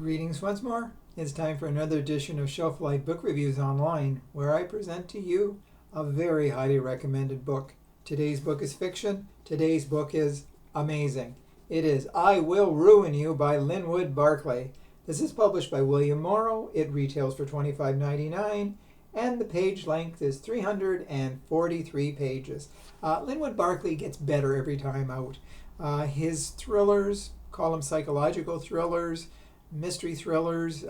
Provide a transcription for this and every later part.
Greetings once more. It's time for another edition of Shelf Life Book Reviews Online, where I present to you a very highly recommended book. Today's book is fiction. Today's book is amazing. It is I Will Ruin You by Linwood Barclay. This is published by William Morrow. It retails for $25.99, and the page length is 343 pages. Linwood Barclay gets better every time out. His thrillers, call them psychological thrillers, mystery thrillers,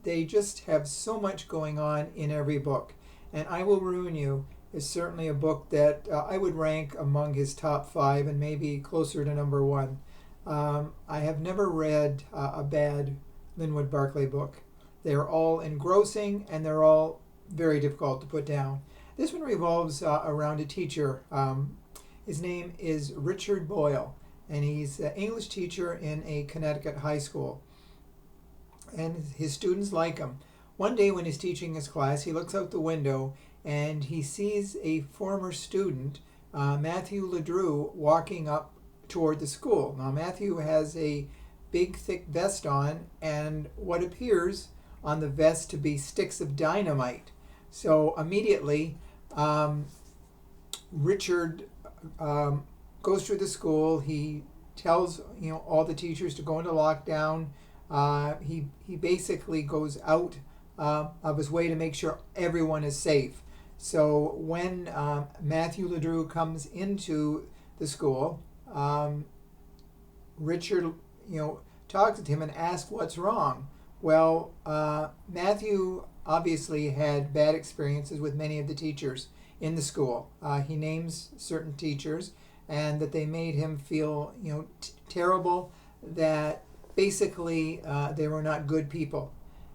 they just have so much going on in every book. And I Will Ruin You is certainly a book that I would rank among his top 5 and maybe closer to number 1. I have never read a bad Linwood Barclay book. They are all engrossing and they're all very difficult to put down. This one revolves around a teacher. His name is Richard Boyle, and he's an English teacher in a Connecticut high school. And his students like him. One day when he's teaching his class, he looks out the window and he sees a former student, Matthew LeDrew, walking up toward the school. Now, Matthew has a big, thick vest on, and what appears on the vest to be sticks of dynamite. So immediately, Richard goes through the school. He tells all the teachers to go into lockdown. He basically goes out of his way to make sure everyone is safe. So when Matthew LeDrew comes into the school, Richard talks to him and asks what's wrong. Well, Matthew obviously had bad experiences with many of the teachers in the school. He names certain teachers and that they made him feel terrible, that basically they were not good people.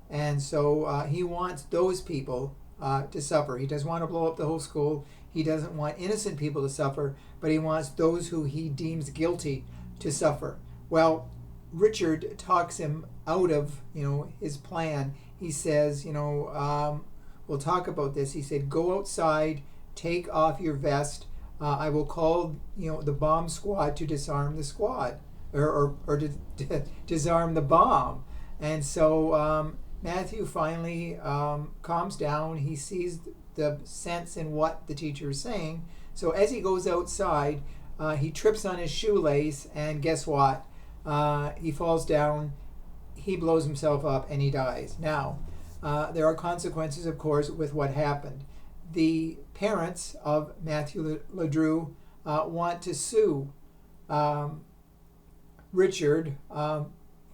And so he wants those people to suffer. He doesn't want to blow up the whole school. He doesn't want innocent people to suffer, but he wants those who he deems guilty to suffer. Well, Richard talks him out of his plan. He says, we'll talk about this. He said, go outside, take off your vest. I will call the bomb squad to disarm the squad, or to disarm the bomb. And so Matthew finally calms down. He sees the sense in what the teacher is saying. So as he goes outside, he trips on his shoelace, and guess what? He falls down, he blows himself up, and he dies. Now, there are consequences, of course, with what happened. The parents of Matthew LeDrew want to sue Richard for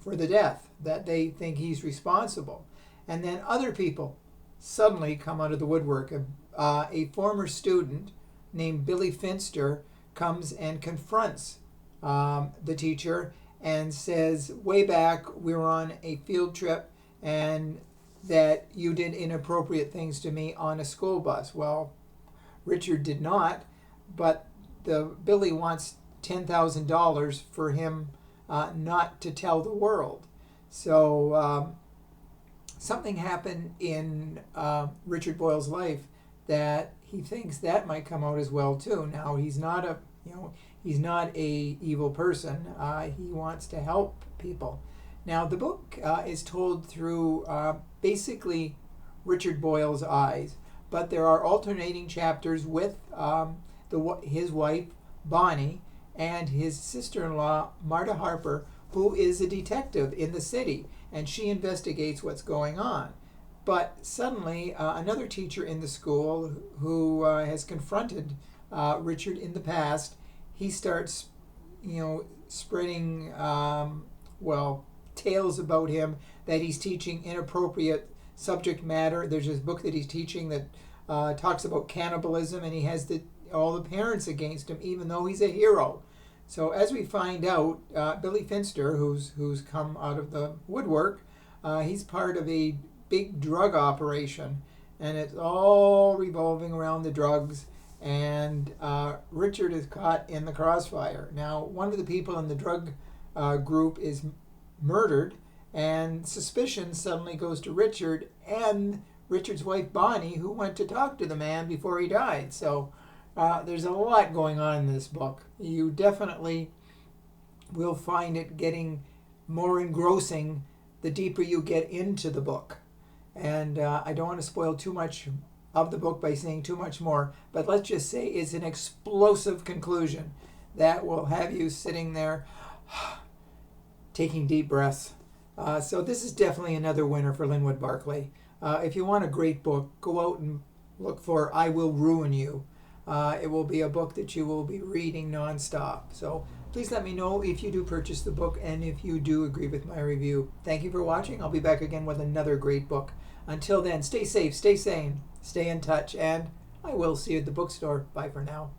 the death, that they think he's responsible. And then other people suddenly come out of the woodwork. A former student named Billy Finster comes and confronts the teacher and says, way back we were on a field trip and that you did inappropriate things to me on a school bus. Well, Richard did not, but Billy wants $10,000 for him not to tell the world. So something happened in Richard Boyle's life that he thinks that might come out as well too. Now, he's not a evil person. He wants to help people. Now, the book is told through basically Richard Boyle's eyes, but there are alternating chapters with his wife, Bonnie, and his sister-in-law, Marta Harper, who is a detective in the city, and she investigates what's going on. But suddenly, another teacher in the school who has confronted Richard in the past, he starts, spreading, tales about him, that he's teaching inappropriate subject matter. There's this book that he's teaching that talks about cannibalism, and he has all the parents against him, even though he's a hero. So as we find out, Billy Finster, who's come out of the woodwork, he's part of a big drug operation, and it's all revolving around the drugs, and Richard is caught in the crossfire. Now, one of the people in the drug group is murdered, and suspicion suddenly goes to Richard and Richard's wife Bonnie, who went to talk to the man before he died. So there's a lot going on in this book. You definitely will find it getting more engrossing the deeper you get into the book. And I don't want to spoil too much of the book by saying too much more, but let's just say it's an explosive conclusion that will have you sitting there taking deep breaths. So this is definitely another winner for Linwood Barclay. If you want a great book, go out and look for I Will Ruin You. It will be a book that you will be reading nonstop. So please let me know if you do purchase the book and if you do agree with my review. Thank you for watching. I'll be back again with another great book. Until then, stay safe, stay sane, stay in touch, and I will see you at the bookstore. Bye for now.